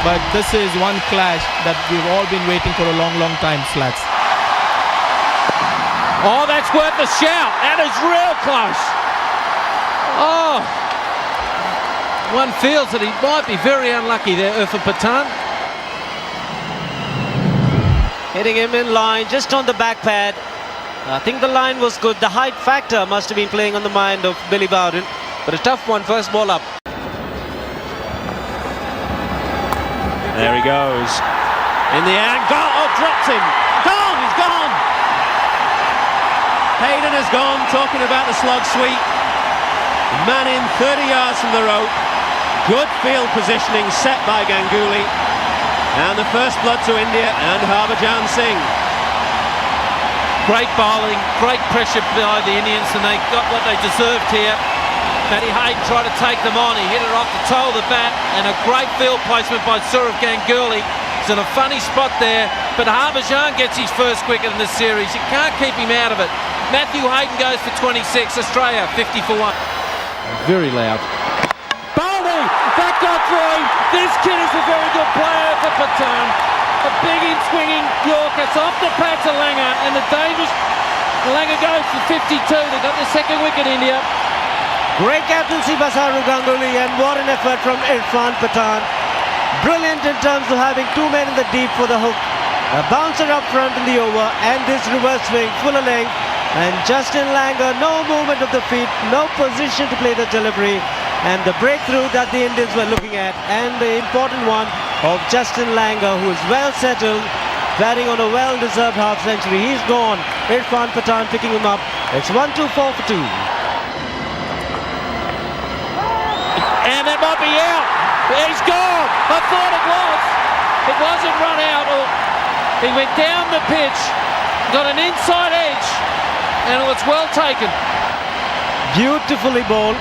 but this is one clash that we've all been waiting for a long, long time, Slats. Oh, that's worth a shout. That is real close. Oh. One feels that he might be very unlucky there, Irfan Pathan. Hitting him in line, just on the back pad. I think the line was good. The height factor must have been playing on the mind of Billy Bowden. But a tough one, first ball up. There he goes. In the angle. Oh, dropped him. Gone, he's gone. Hayden has gone, talking about the slug sweep. Man in 30 yards from the rope. Good field positioning set by Ganguly. And the first blood to India and Harbhajan Singh. Great bowling, great pressure by the Indians, and they got what they deserved here. Matty Hayden tried to take them on. He hit it off the toe of the bat, and a great field placement by Sourav Ganguly. He's in a funny spot there, but Harbhajan gets his first wicket in this series. You can't keep him out of it. Matthew Hayden goes for 26. Australia 50 for 1. Very loud. Bowley! That got through. This kid is a very good player for Pathan. A big in swinging Yorker. It's off the pad to Langer, and the dangerous Langer goes for 52. They got the second wicket, India. Great captaincy by Sourav Ganguly, and what an effort from Irfan Pathan. Brilliant in terms of having two men in the deep for the hook. A bouncer up front in the over, and this reverse swing full of length. And Justin Langer, no movement of the feet, no position to play the delivery. And the breakthrough that the Indians were looking at, and the important one of Justin Langer, who is well settled, batting on a well-deserved half-century. He's gone. Irfan Pathan picking him up. It's 1-2-4 for 2. And it might be out. He's gone. I thought it was. It wasn't run out. He went down the pitch, got an inside edge, and it was well taken. Beautifully bowled.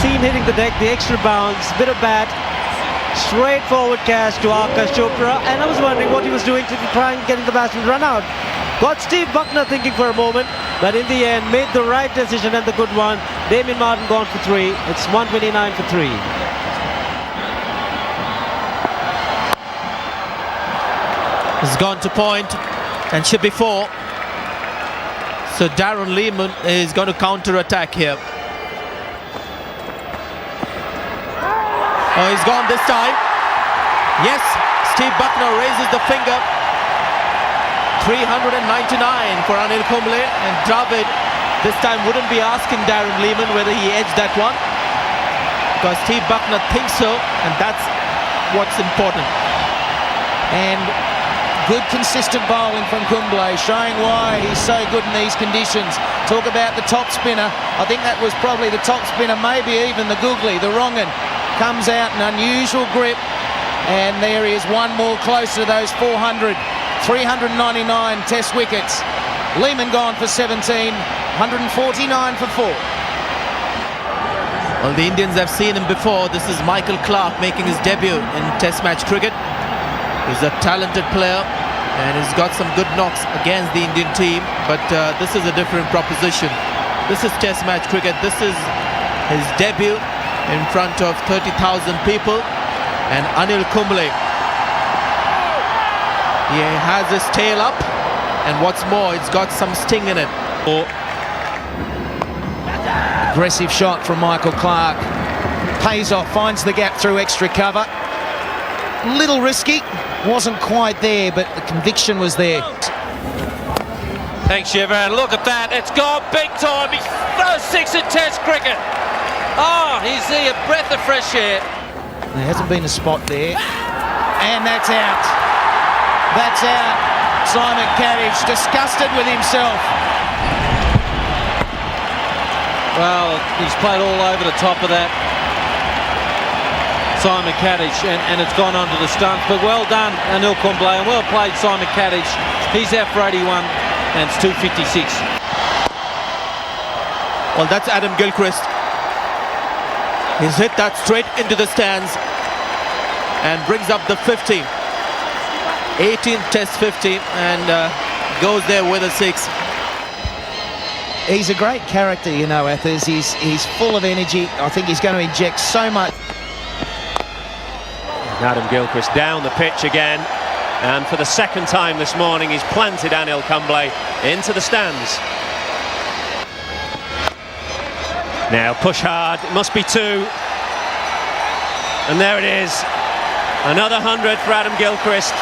Seen hitting the deck, the extra bounce, bit of bat. Straightforward catch to Akash Chopra, and I was wondering what he was doing to try and get the batsman run out. Got Steve Buckner thinking for a moment, but in the end made the right decision and the good one. Damien Martin gone for 3. It's 129 for 3. He's gone to point and should be 4. So Darren Lehman is going to counter-attack here. Oh, he's gone this time. Yes, Steve Buckner raises the finger. 399 for Anil Kumble, and Dravid this time wouldn't be asking Darren Lehman whether he edged that one, because Steve Buckner thinks so, and that's what's important. And good consistent bowling from Kumble, showing why he's so good in these conditions. Talk about the top spinner. I think that was probably the top spinner, maybe even the googly, the wrong'un. Comes out in unusual grip, and there he is, one more closer to those 400. 399 test wickets. Lehman gone for 17, 149 for 4. Well, the Indians have seen him before. This is Michael Clarke making his debut in Test match cricket. He's a talented player, and he's got some good knocks against the Indian team, but this is a different proposition. This is Test match cricket. This is his debut in front of 30,000 people, and Anil Kumble, he has his tail up, and what's more, it's got some sting in it. Aggressive shot from Michael Clarke, pays off, finds the gap through extra cover. Little risky, wasn't quite there, but the conviction was there. Thanks, Shiva, and look at that, it's gone big time. He's first 6 in Test cricket. Oh, he's a breath of fresh air. There hasn't been a spot there. And that's out. That's out. Simon Kadich, disgusted with himself. Well, he's played all over the top of that, Simon Kadich, and it's gone onto the stump. But well done, Anil Kumble, and well played, Simon Kadich. He's out for 81, and it's 256. Well, that's Adam Gilchrist. He's hit that straight into the stands and brings up the 50. 18th Test 50, and goes there with a 6. He's a great character, you know, Athers. He's full of energy. I think he's going to inject so much. Adam Gilchrist down the pitch again, and for the second time this morning he's planted Anil Kumble into the stands. Now push hard, it must be 2, and there it is, another 100 for Adam Gilchrist.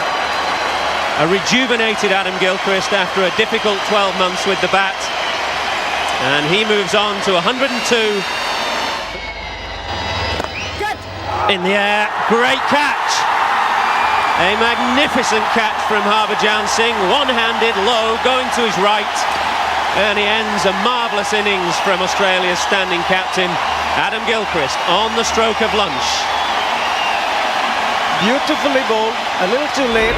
A rejuvenated Adam Gilchrist after a difficult 12 months with the bat, and he moves on to 102. In the air, great catch, a magnificent catch from Harbhajan Singh, one-handed low going to his right, and he ends a marvellous innings from Australia's standing captain Adam Gilchrist on the stroke of lunch. Beautifully bowled, a little too late.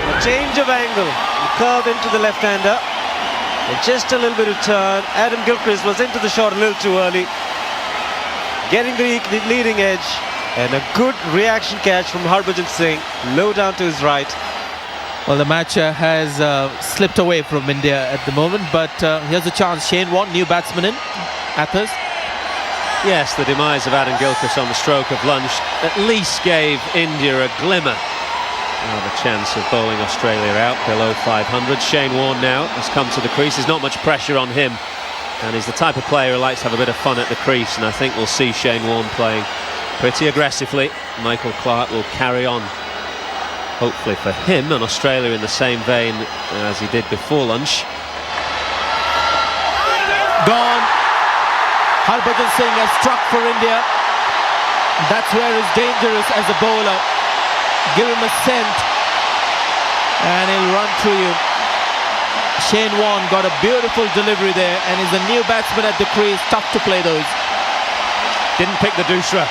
A change of angle, curve into the left-hander, and just a little bit of turn. Adam Gilchrist was into the shot a little too early, getting the leading edge, and a good reaction catch from Harbhajan Singh, low down to his right. Well, the match has slipped away from India at the moment, but here's a chance. Shane Warne, new batsman in Athens. Yes, the demise of Adam Gilchrist on the stroke of lunch at least gave India a glimmer of a chance of bowling Australia out below 500. Shane Warne now has come to the crease. There's not much pressure on him, and he's the type of player who likes to have a bit of fun at the crease, and I think we'll see Shane Warne playing pretty aggressively. Michael Clarke will carry on, hopefully for him, and Australia in the same vein as he did before lunch. Gone. Harbhajan Singh has struck for India. That's where he's dangerous as a bowler. Give him a scent and he'll run through you. Shane Warne got a beautiful delivery there, and he's a new batsman at the crease. Tough to play those. Didn't pick the doosra.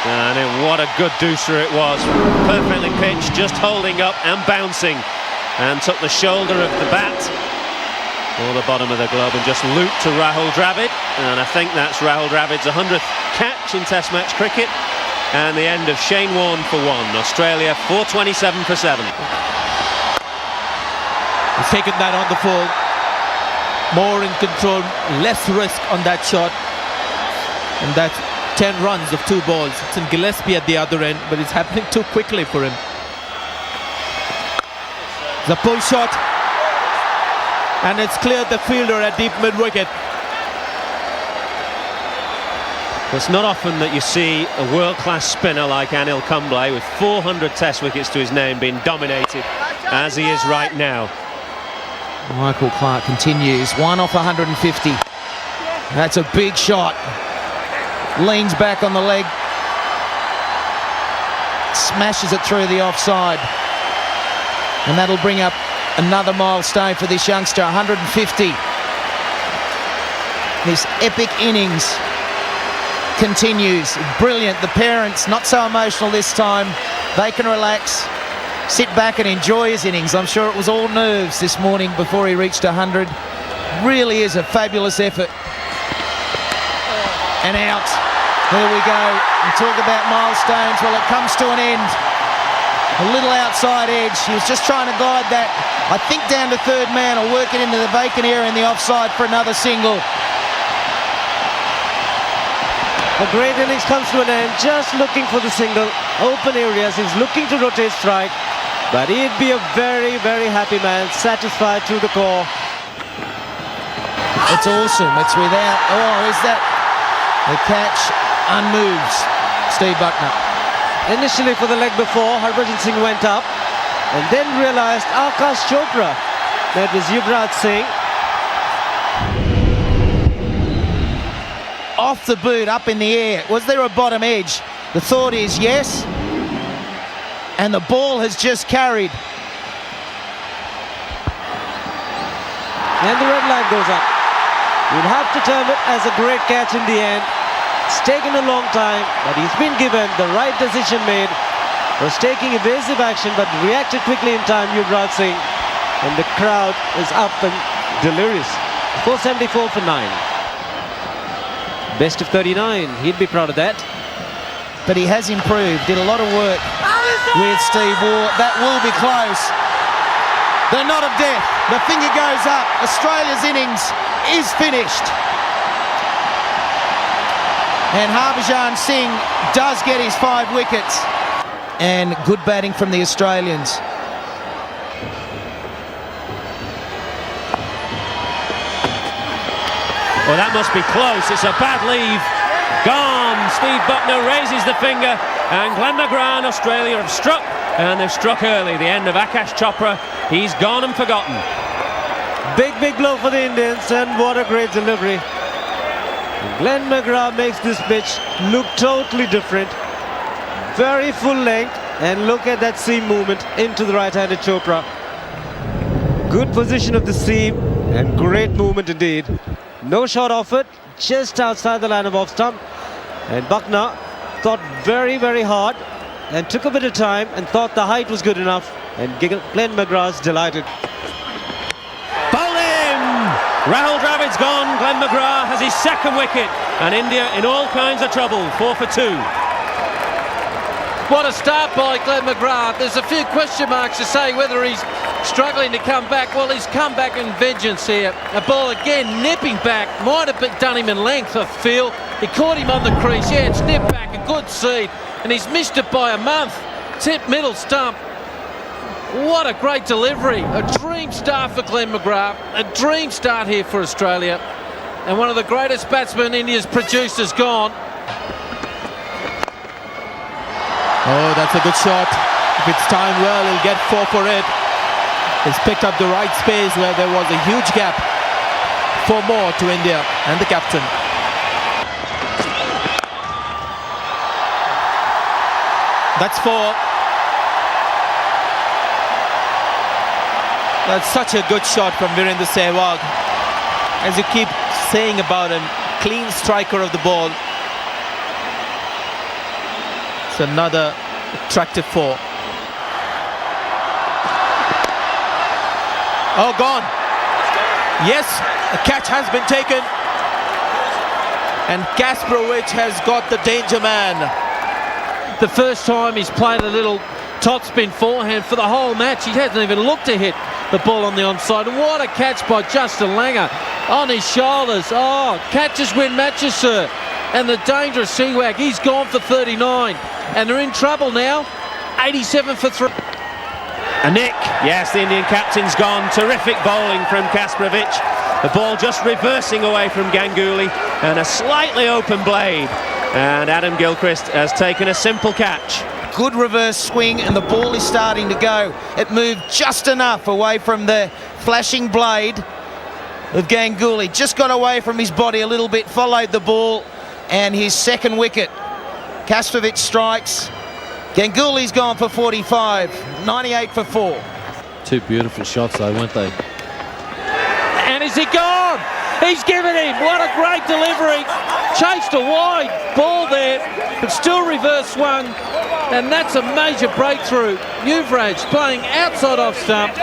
And what a good doosra it was. Perfectly pitched, just holding up and bouncing. And took the shoulder of the bat or the bottom of the glove and just looped to Rahul Dravid. And I think that's Rahul Dravid's 100th catch in Test match cricket. And the end of Shane Warne for 1. Australia 427 for 7. He's taken that on the full. More in control, less risk on that shot. And that's 10 runs of 2 balls. It's in Gillespie at the other end, but it's happening too quickly for him. The pull shot. And it's cleared the fielder at deep mid-wicket. It's not often that you see a world-class spinner like Anil Kumble with 400 Test wickets to his name being dominated as he is right now. Michael Clarke continues, 1 off 150. That's a big shot. Leans back on the leg. Smashes it through the offside. And that'll bring up another milestone for this youngster, 150. This epic innings continues. Brilliant. The parents, not so emotional this time. They can relax, sit back and enjoy his innings. I'm sure it was all nerves this morning before he reached 100. Really is a fabulous effort. And out. There we go. And talk about milestones. Well, it comes to an end. A little outside edge. He was just trying to guide that, I think, down to third man or work it into the vacant area in the offside for another single. A great innings comes to an end, just looking for the single. Open areas, he's looking to rotate strike, but he'd be a very, very happy man, satisfied to the core. It's awesome. It's without... Oh, is that... The catch unmoves. Steve Buckner. Initially for the leg before, Harbhajan Singh went up and then realised Akash Chopra. That was Yuvraj Singh. Off the boot, up in the air. Was there a bottom edge? The thought is yes. And the ball has just carried. And the red light goes up. You'll have to term it as a great catch in the end. It's taken a long time, but he's been given the right decision made. Was taking evasive action, but reacted quickly in time, Yuvraj Singh. And the crowd is up and delirious. 474 for 9. Best of 39, he'd be proud of that. But he has improved, did a lot of work with Steve Waugh. That will be close. The knot of death, the finger goes up. Australia's innings is finished. And Harbhajan Singh does get his 5 wickets. and good batting from the Australians. Well, that must be close. It's a bad leave. Gone. Steve Buckner raises the finger, and Glenn McGrath and Australia have struck, and they've struck early. The end of Akash Chopra. He's gone and forgotten. Big blow for the Indians, and what a great delivery. Glenn McGrath makes this pitch look totally different. Very full length, and look at that seam movement into the right-handed Chopra. Good position of the seam, and great movement indeed. No shot offered, just outside the line of off stump. And Buckner thought very hard and took a bit of time and thought the height was good enough. And Glenn McGrath's delighted. Bowled in! Rahul Dravid's gone. Glenn McGrath has his second wicket. And India in all kinds of trouble. 4 for 2. What a start by Glenn McGrath. There's a few question marks to say whether he's struggling to come back. Well, he's come back in vengeance here. A ball again nipping back. Might have done him in length, I feel. He caught him on the crease. Yeah, it's nipped back, a good seed. And he's missed it by a month. Tip middle stump. What a great delivery. A dream start for Glenn McGrath. A dream start here for Australia. And one of the greatest batsmen India's produced is gone. Oh, that's a good shot. If it's timed well, he'll get 4 for it. He's picked up the right space where there was a huge gap. 4 more to India and the captain. That's 4. That's such a good shot from Virendra Sehwag. As you keep saying about him, clean striker of the ball. It's another attractive 4. Oh, gone. Yes, a catch has been taken. And Kasparovich has got the danger man. The first time he's played a little topspin forehand for the whole match. He hasn't even looked to hit the ball on the onside. And what a catch by Justin Langer on his shoulders. Oh, catches win matches, sir. And the dangerous Sehwag, he's gone for 39. And they're in trouble now. 87 for 3. A nick. Yes, the Indian captain's gone. Terrific bowling from Kasparovich. The ball just reversing away from Ganguly, and a slightly open blade. And Adam Gilchrist has taken a simple catch. Good reverse swing, and the ball is starting to go. It moved just enough away from the flashing blade of Ganguly. Just got away from his body a little bit, followed the ball, and his second wicket. Kasparovich strikes. Ganguly's gone for 45, 98 for 4. 2 beautiful shots though, weren't they? And is he gone? He's given him. What a great delivery. Chased a wide ball there, but still reverse swung. And that's a major breakthrough. Yuvraj playing outside off stump.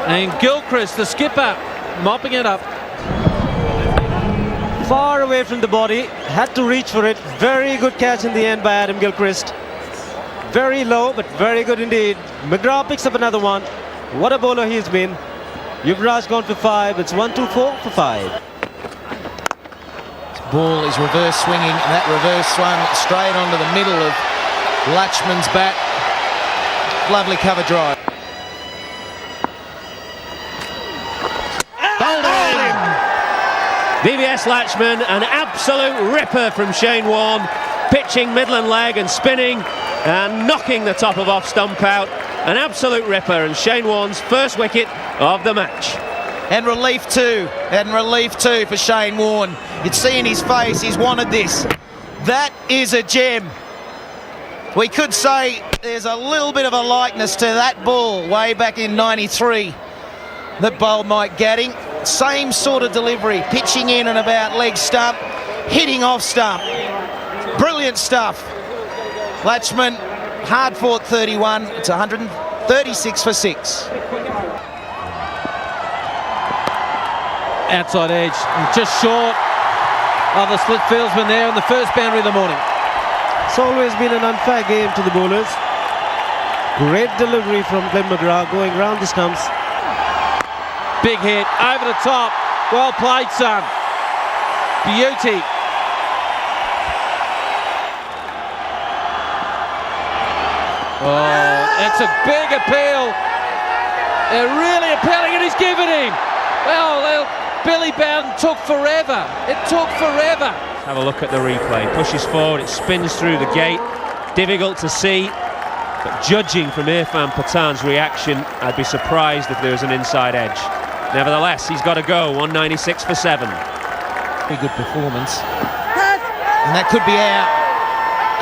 And Gilchrist, the skipper, mopping it up. Far away from the body, had to reach for it. Very good catch in the end by Adam Gilchrist. Very low, but very good indeed. McGrath picks up another one. What a bowler he's been. Yuvraj gone for 5. It's 1-2-4 for 5. This ball is reverse swinging, and that reverse swung straight onto the middle of Latchman's bat. Lovely cover drive. VVS Latchman, an absolute ripper from Shane Warne, pitching Midland leg and spinning and knocking the top of off stump out. An absolute ripper, and Shane Warne's first wicket of the match. And relief too for Shane Warne. You'd see in his face he's wanted this. That is a gem. We could say there's a little bit of a likeness to that ball way back in '93 that bowled Mike Gadding. Same sort of delivery, pitching in and about leg stump, hitting off stump. Brilliant stuff. Latchman, hard fought 31. It's 136 for 6. Outside edge, just short of the split fieldsman there in the first boundary of the morning. It's always been an unfair game to the bowlers. Great delivery from Glenn McGrath going round the stumps. Big hit, over the top. Well played, son. Beauty. Oh, it's a big appeal. They're really appealing, and he's given him. Well, Billy Bowden took forever. It took forever. Have a look at the replay. Pushes forward, it spins through the gate. Difficult to see, but judging from Irfan Pathan's reaction, I'd be surprised if there was an inside edge. Nevertheless, he's got to go. 196 for 7. Pretty good performance. And that could be out.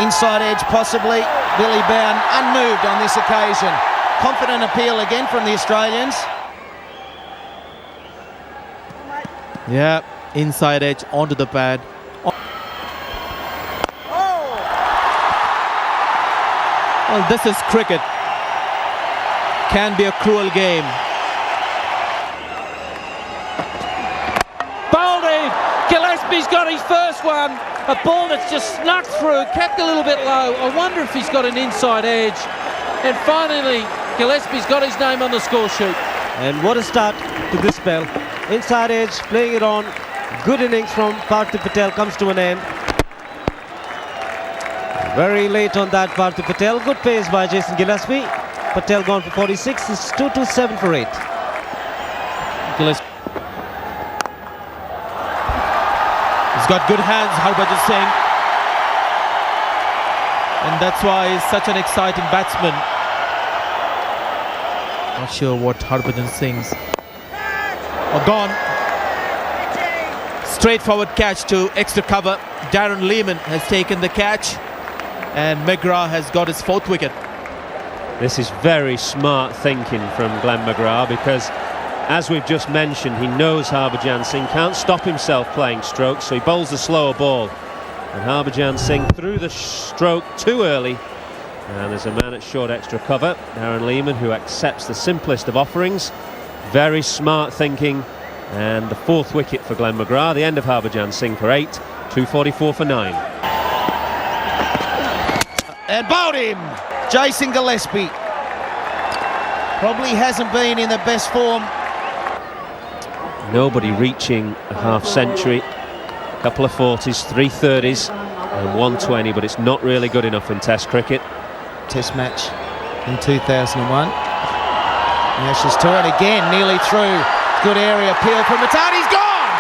Inside edge, possibly. Billy Bowden unmoved on this occasion. Confident appeal again from the Australians. Yeah, inside edge onto the pad. Well, this is cricket. Can be a cruel game. Bowled him. Gillespie's got his first one. A ball that's just snuck through, kept a little bit low. I wonder if he's got an inside edge. And finally, Gillespie's got his name on the score sheet. And what a start to this spell. Inside edge, playing it on. Good innings from Parthiv Patel comes to an end. Very late on that, Parthiv Patel. Good pace by Jason Gillespie. Patel gone for 46. It's 227 for 8. Gillespie. He's got good hands, Harbhajan Singh. And that's why he's such an exciting batsman. Not sure what Harbhajan Singh's. Oh, gone. Straightforward catch to extra cover. Darren Lehman has taken the catch. And McGrath has got his 4th wicket. This is very smart thinking from Glenn McGrath, because as we've just mentioned, he knows Harbhajan Singh can't stop himself playing strokes, so he bowls a slower ball. And Harbhajan Singh threw the stroke too early, and there's a man at short extra cover, Darren Lehman, who accepts the simplest of offerings. Very smart thinking, and the 4th wicket for Glenn McGrath. The end of Harbhajan Singh for 8, 244 for 9. And bowled him. Jason Gillespie. Probably hasn't been in the best form. Nobody reaching a half century. A couple of 40s, 3 30s and 120, but it's not really good enough in Test cricket. Test match in 2001. Ashes tour, and again nearly through. Good area appeal from Matan. He's gone!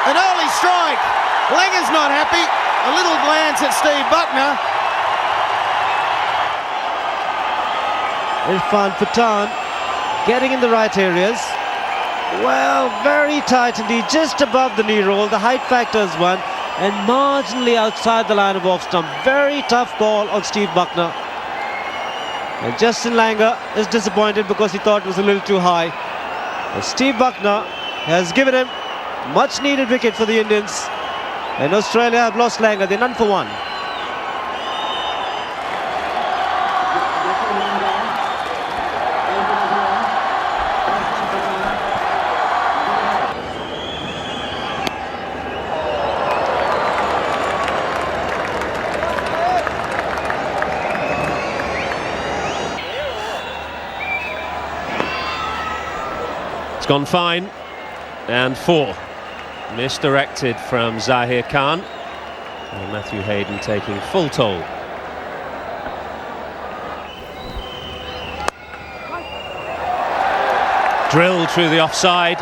An early strike. Langer's not happy. A little glance at Steve Buckner. Irfan Pathan getting in the right areas. Well, very tight indeed, just above the knee roll. The height factors one, and marginally outside the line of off stump. Very tough ball on Steve Buckner. And Justin Langer is disappointed because he thought it was a little too high. But Steve Buckner has given him much needed wicket for the Indians. And Australia have lost Langer. They're none for 1. It's gone fine, and 4. Misdirected from Zahir Khan, and Matthew Hayden taking full toll. Drilled through the offside.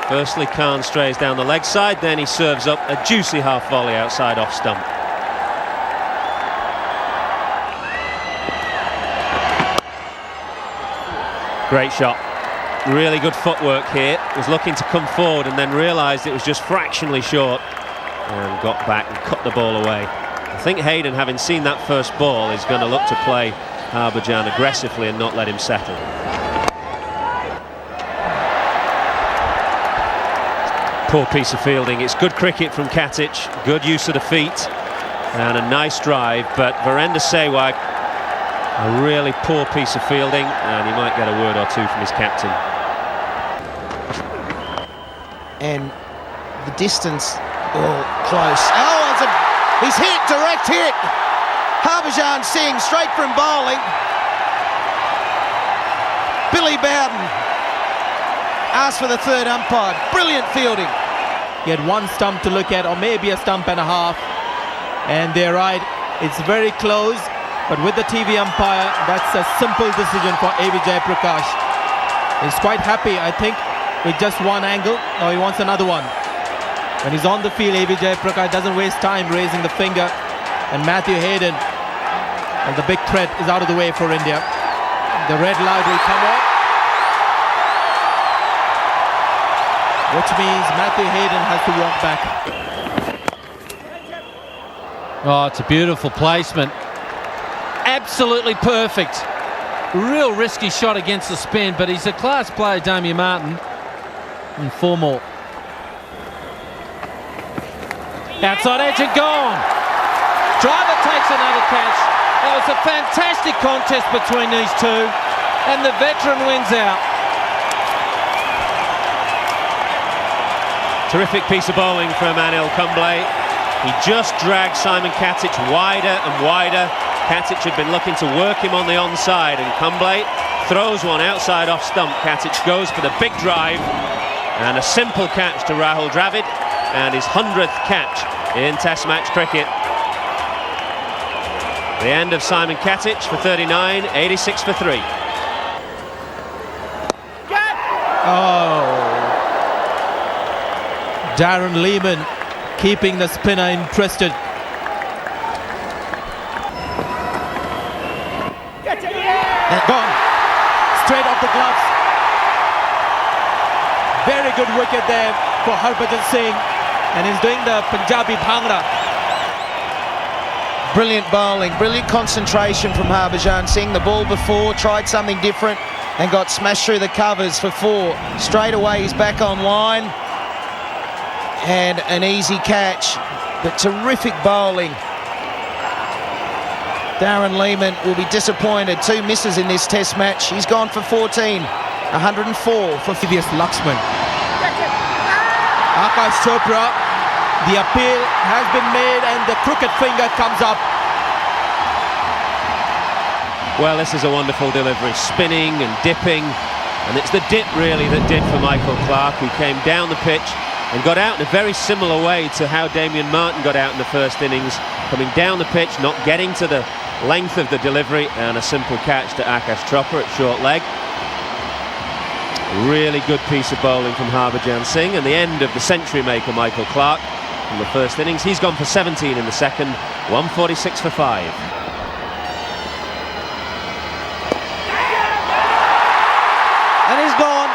Firstly, Khan strays down the leg side, then he serves up a juicy half volley outside off stump. Great shot. Really good footwork here. Was looking to come forward and then realised it was just fractionally short and got back and cut the ball away. I think Hayden, having seen that first ball, is going to look to play Harbhajan aggressively and not let him settle. Poor piece of fielding. It's good cricket from Katic, good use of the feet and a nice drive, but Virender Sehwag, a really poor piece of fielding, and he might get a word or two from his captain. And the distance, close. He's hit, direct hit. Harbhajan Singh straight from bowling. Billy Bowden asked for the 3rd umpire. Brilliant fielding. He had 1 stump to look at, or maybe a stump and a half. And they're right, it's very close. but with the TV umpire, that's a simple decision for A.V. Jayaprakash. He's quite happy, I think, with just one angle. Now he wants another one. When he's on the field, A.V. Jayaprakash doesn't waste time raising the finger. And Matthew Hayden, and the big threat is out of the way for India. The red light will come on, which means Matthew Hayden has to walk back. Oh, it's a beautiful placement. Absolutely perfect. Real risky shot against the spin, but he's a class player, Damien Martin. And 4 more. Outside edge and gone. Driver takes another catch. That was a fantastic contest between these two, and the veteran wins out. Terrific piece of bowling from Anil Kumble. He just dragged Simon Katic wider and wider. Katic had been looking to work him on the onside, and Kumble throws one outside off stump. Katic goes for the big drive, and a simple catch to Rahul Dravid, and his 100th catch in Test match cricket. The end of Simon Katic for 39, 86 for 3. Oh, Darren Lehman keeping the spinner interested. And gone straight off the gloves. Very good wicket there for Harbhajan Singh, and he's doing the Punjabi Bhangra. Brilliant bowling, brilliant concentration from Harbhajan Singh. The ball before tried something different and got smashed through the covers for 4. Straight away he's back on line, and an easy catch, but terrific bowling. Darren Lehman will be disappointed. 2 misses in this Test match. He's gone for 14, 104 for Previous Laxman. Akash Chopra, the appeal has been made and the crooked finger comes up. Well, this is a wonderful delivery, spinning and dipping, and it's the dip really that did for Michael Clarke, who came down the pitch and got out in a very similar way to how Damien Martin got out in the first innings, coming down the pitch, not getting to the length of the delivery, and a simple catch to Akash Chopra at short leg. Really good piece of bowling from Harbhajan Singh, and the end of the century maker Michael Clarke from the first innings. He's gone for 17 in the second, 146 for 5. And he's gone.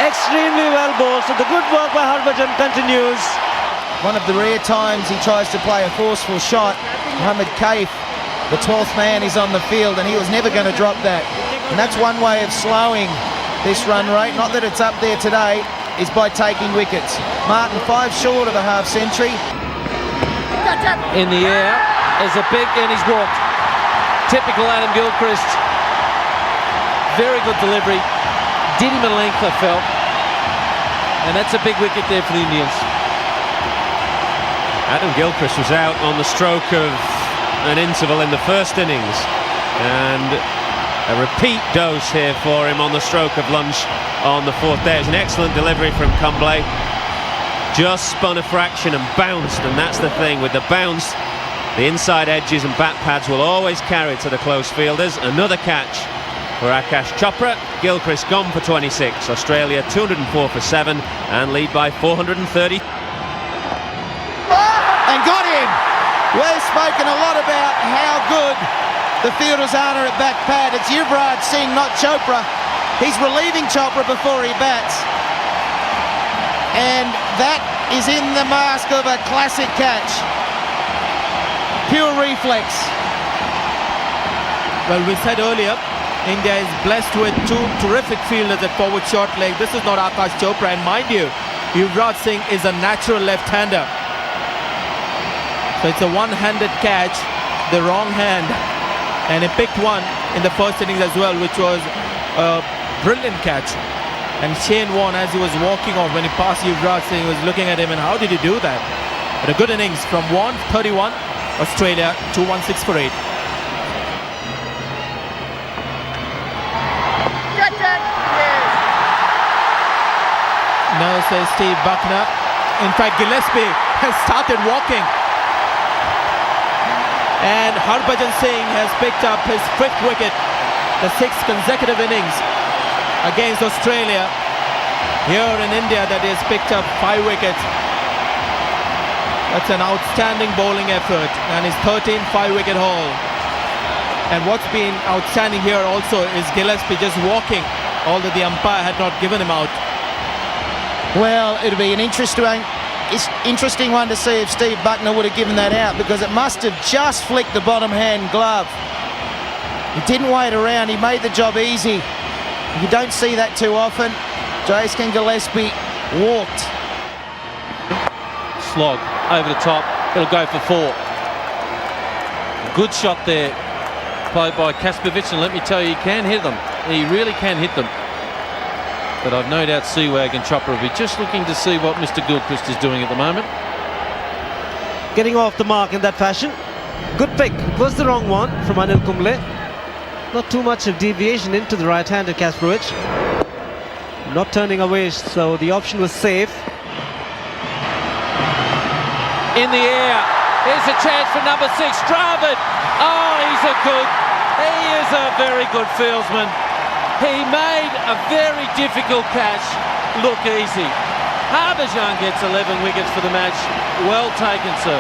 Extremely well bowled, so the good work by Harbhajan continues. One of the rare times he tries to play a forceful shot. Mohammad Kaif, the 12th man, is on the field, and he was never going to drop that. And that's one way of slowing this run rate, not that it's up there today, is by taking wickets. Martin 5 short of a half century. In the air is a big, and he's walked. Typical Adam Gilchrist. Very good delivery. Did him a length, I felt. And that's a big wicket there for the Indians. Adam Gilchrist was out on the stroke of an interval in the first innings, and a repeat dose here for him on the stroke of lunch on the 4th day. It's an excellent delivery from Kumble. Just spun a fraction and bounced, and that's the thing with the bounce. The inside edges and bat pads will always carry to the close fielders. Another catch for Akash Chopra. Gilchrist gone for 26. Australia 204 for 7 and lead by 430. And got him! We've spoken a lot about how good the fielders are at back pad. It's Yuvraj Singh, not Chopra. He's relieving Chopra before he bats. And that is in the mask of a classic catch. Pure reflex. Well, we said earlier, India is blessed with 2 terrific fielders at forward short leg. This is not Akash Chopra, and mind you, Yuvraj Singh is a natural left-hander. So it's a one-handed catch, the wrong hand, and he picked one in the first innings as well, which was a brilliant catch. And Shane Warne, as he was walking off when he passed Yuvraj Singh, was looking at him, and how did he do that? But a good innings from Warne, 31, Australia 216 for 8. No, says Steve Buckner. In fact, Gillespie has started walking. And Harbhajan Singh has picked up his 5th wicket, the 6th consecutive innings against Australia. Here in India, that he has picked up 5 wickets. That's an outstanding bowling effort, and his 13th 5-wicket haul. And what's been outstanding here also is Gilchrist just walking, although the umpire had not given him out. Well, it'll be an interesting one to see if Steve Buckner would have given that out, because it must have just flicked the bottom hand glove. He didn't wait around, he made the job easy. You don't see that too often. Jason Gillespie walked. Slog over the top, it'll go for 4. Good shot there played by Kaspovic, and let me tell you, he can hit them. He really can hit them. But I've no doubt Seawag and Chopra will be just looking to see what Mr. Gilchrist is doing at the moment. Getting off the mark in that fashion. Good pick. It was the wrong one from Anil Kumble. Not too much of deviation into the right-handed Kaspovic. Not turning away, so the option was safe. In the air, here's a chance for number 6, Dravid. Oh, he is a very good fieldsman. He made a very difficult catch look easy. Harbhajan gets 11 wickets for the match. Well taken, sir.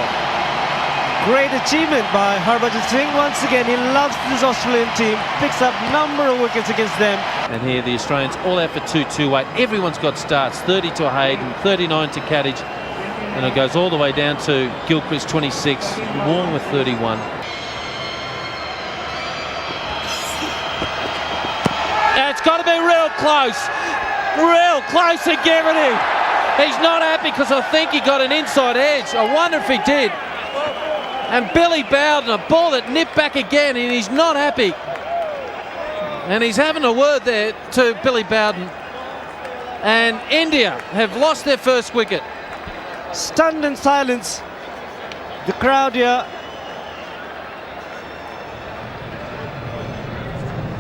Great achievement by Harbhajan Singh. Once again, he loves this Australian team. Picks up number of wickets against them. And here the Australians all out for 2-2-8. Everyone's got starts. 30 to Hayden, 39 to Kadich. And it goes all the way down to Gilchrist, 26. Warren with 31. It's got to be real close and Gerrity. He's not happy because I think he got an inside edge. I wonder if he did. And Billy Bowden, a ball that nipped back again, and he's not happy. And he's having a word there to Billy Bowden. And India have lost their first wicket. Stunned in silence. The crowd here.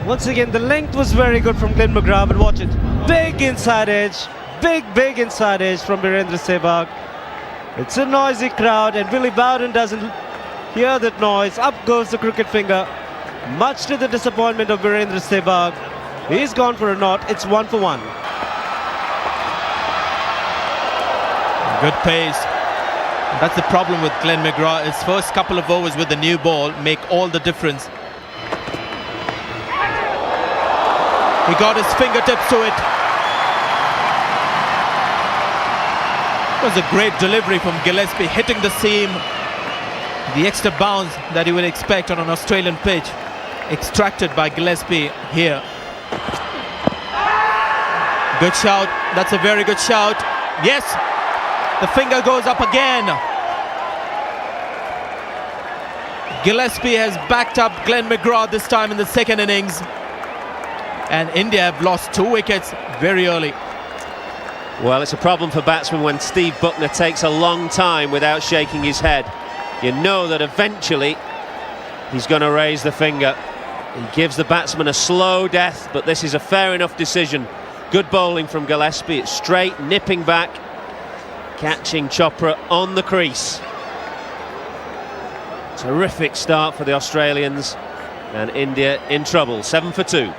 Once again, the length was very good from Glenn McGrath, but watch it. Big inside edge. Big inside edge from Virendra Sehwag. It's a noisy crowd, and Billy Bowden doesn't hear that noise. Up goes the cricket finger. Much to the disappointment of Virendra Sehwag. He's gone for a knot. It's 1 for 1. Good pace. That's the problem with Glenn McGrath. His first couple of overs with the new ball make all the difference. He got his fingertips to it. It was a great delivery from Gillespie, hitting the seam. The extra bounce that you would expect on an Australian pitch, extracted by Gillespie here. Good shout. That's a very good shout. Yes, the finger goes up again. Gillespie has backed up Glenn McGrath this time in the second innings. And India have lost 2 wickets very early. Well, it's a problem for batsmen when Steve Buckner takes a long time without shaking his head. You know that eventually he's going to raise the finger. He gives the batsman a slow death, but this is a fair enough decision. Good bowling from Gillespie. It's straight, nipping back, catching Chopra on the crease. Terrific start for the Australians, and India in trouble. 7 for 2.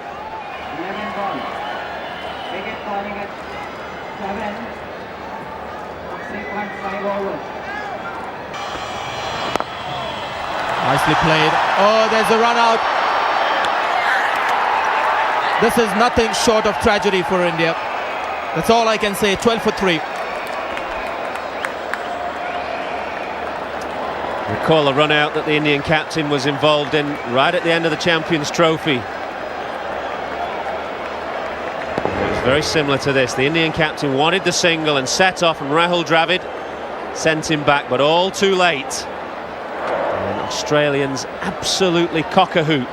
Nicely played. Oh, there's a run out. This is nothing short of tragedy for India. That's all I can say. 12 for 3. Recall a run out that the Indian captain was involved in right at the end of the Champions Trophy. It was very similar to this. The Indian captain wanted the single and set off, and Rahul Dravid sent him back, but all too late. And Australians absolutely cock-a-hoop.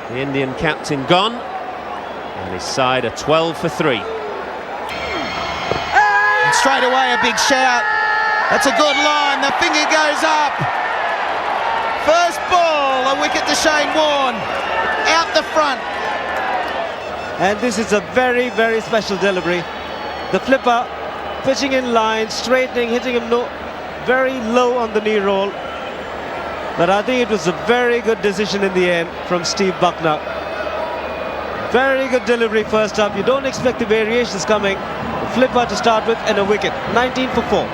The Indian captain gone, and his side are 12 for 3. And straight away a big shout. That's a good line. The finger goes up. First ball, a wicket to Shane Warne. Out the front. And this is a very, very special delivery. The flipper pitching in line, straightening, hitting him very low on the knee roll. But I think it was a very good decision in the end from Steve Buckner. Very good delivery first up. You don't expect the variations coming. A flipper to start with and a wicket. 19 for 4.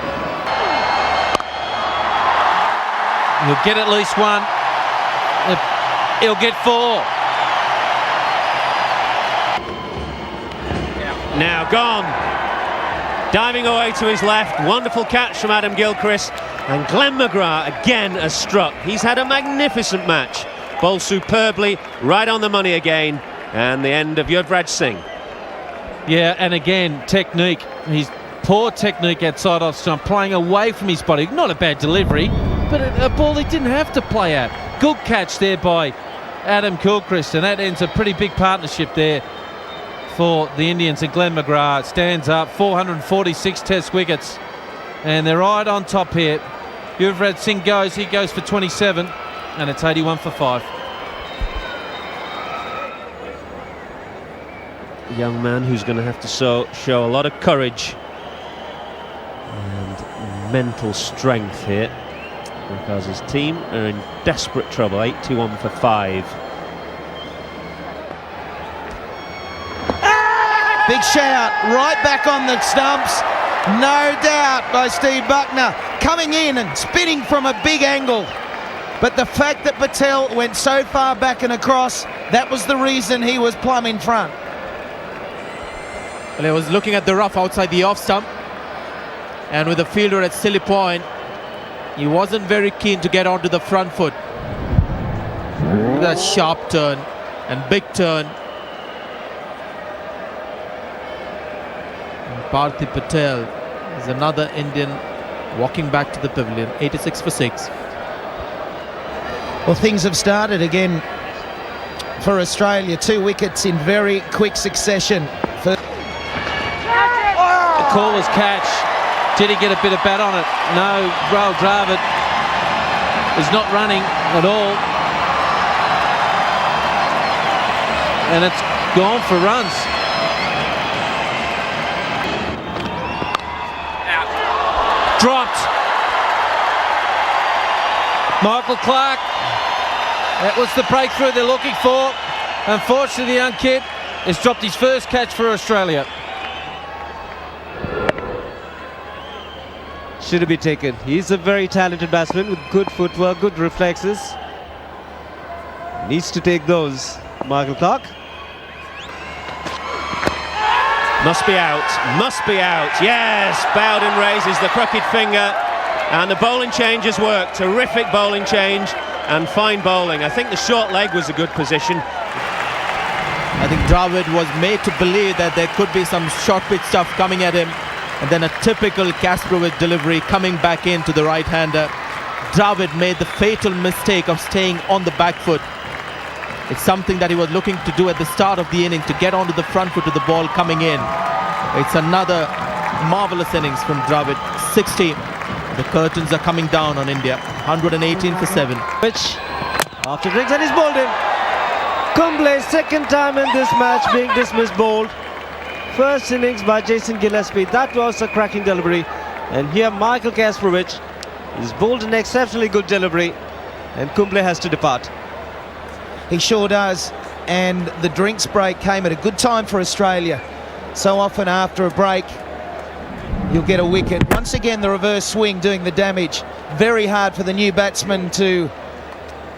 He'll get at least one. He'll get 4. Now gone. Diving away to his left. Wonderful catch from Adam Gilchrist. And Glenn McGrath again has struck. He's had a magnificent match. Bowled superbly, right on the money again. And the end of Harbhajan Singh. Yeah, and again, technique. His poor technique outside off stump, playing away from his body. Not a bad delivery, but a ball he didn't have to play at. Good catch there by Adam Gilchrist, and that ends a pretty big partnership there for the Indians. And Glenn McGrath stands up, 446 test wickets, and they're right on top here. Harbhajan Singh goes, he goes for 27, and it's 81 for 5. A young man who's going to have to show a lot of courage and mental strength here, because his team are in desperate trouble. 81 for 5. Big shout, right back on the stumps. No doubt by Steve Buckner, coming in and spinning from a big angle. But the fact that Patel went so far back and across, that was the reason he was plumb in front. Well, he was looking at the rough outside the off stump, and with the fielder at silly point, he wasn't very keen to get onto the front foot. That sharp turn and big turn. And Parthiv Patel is another Indian walking back to the pavilion. 86 for 6. Well, things have started again for Australia. 2 wickets in very quick succession. The caller's catch. Did he get a bit of bat on it? No, Rahul Dravid is not running at all. And it's gone for runs. Dropped. Michael Clarke. That was the breakthrough they're looking for. Unfortunately, the young kid has dropped his first catch for Australia. Should be taken. He's a very talented batsman with good footwork, good reflexes. Needs to take those. Michael Clarke. Must be out, must be out. Yes, Bowden raises the crooked finger, and the bowling change has worked. Terrific bowling change and fine bowling. I think the short leg was a good position. I think Dravid was made to believe that there could be some short pitch stuff coming at him, and then a typical Kasparov delivery coming back into the right-hander. Dravid made the fatal mistake of staying on the back foot. It's something that he was looking to do at the start of the inning, to get onto the front foot of the ball coming in. It's another marvellous innings from Dravid. 60. The curtains are coming down on India. 118 for 7. Which, after drinks and is bowled in. Kumble, second time in this match being dismissed bowled. First innings by Jason Gillespie. That was a cracking delivery. And here Michael Kasparov is bowled an exceptionally good delivery. And Kumble has to depart. He sure does, and the drinks break came at a good time for Australia. So often after a break, you'll get a wicket. Once again, the reverse swing doing the damage. Very hard for the new batsman to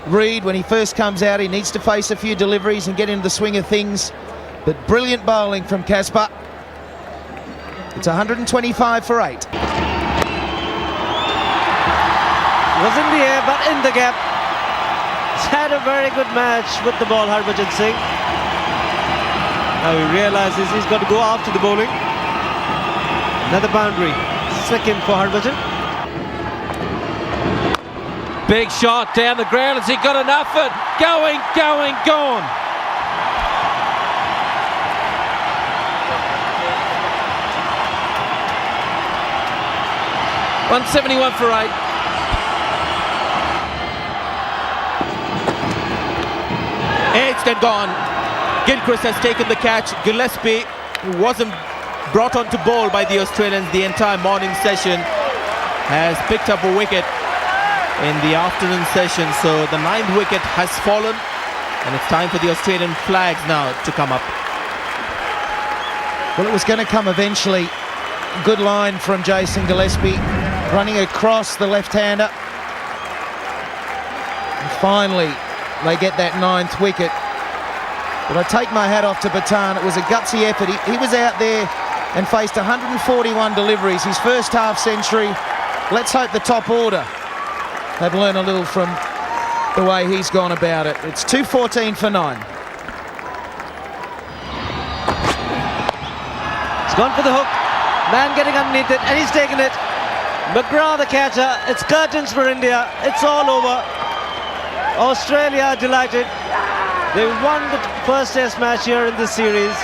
read when he first comes out. He needs to face a few deliveries and get into the swing of things. But brilliant bowling from Kasper. It's 125 for 8. Was in the air, but in the gap. He's had a very good match with the ball, Harbhajan Singh. Now he realizes he's got to go after the bowling. Another boundary. Second for Harbhajan. Big shot down the ground. Has he got enough of it? Going, gone. $171 for 8. Edged and gone. Gilchrist has taken the catch. Gillespie, who wasn't brought on to bowl by the Australians the entire morning session, has picked up a wicket. in the afternoon session. So the 9th wicket has fallen, and it's time for the Australian flags now to come up. Well, it was going to come eventually. Good line from Jason Gillespie, running across the left-hander. And finally, they get that 9th wicket. But I take my hat off to Pathan. It was a gutsy effort. He was out there and faced 141 deliveries, his first half century. Let's hope the top order have learned a little from the way he's gone about it. It's 214 for 9. It's gone for the hook. Man getting underneath it, and he's taken it. McGrath the catcher. It's curtains for India. It's all over. Australia are delighted. They won the first test match here in this series.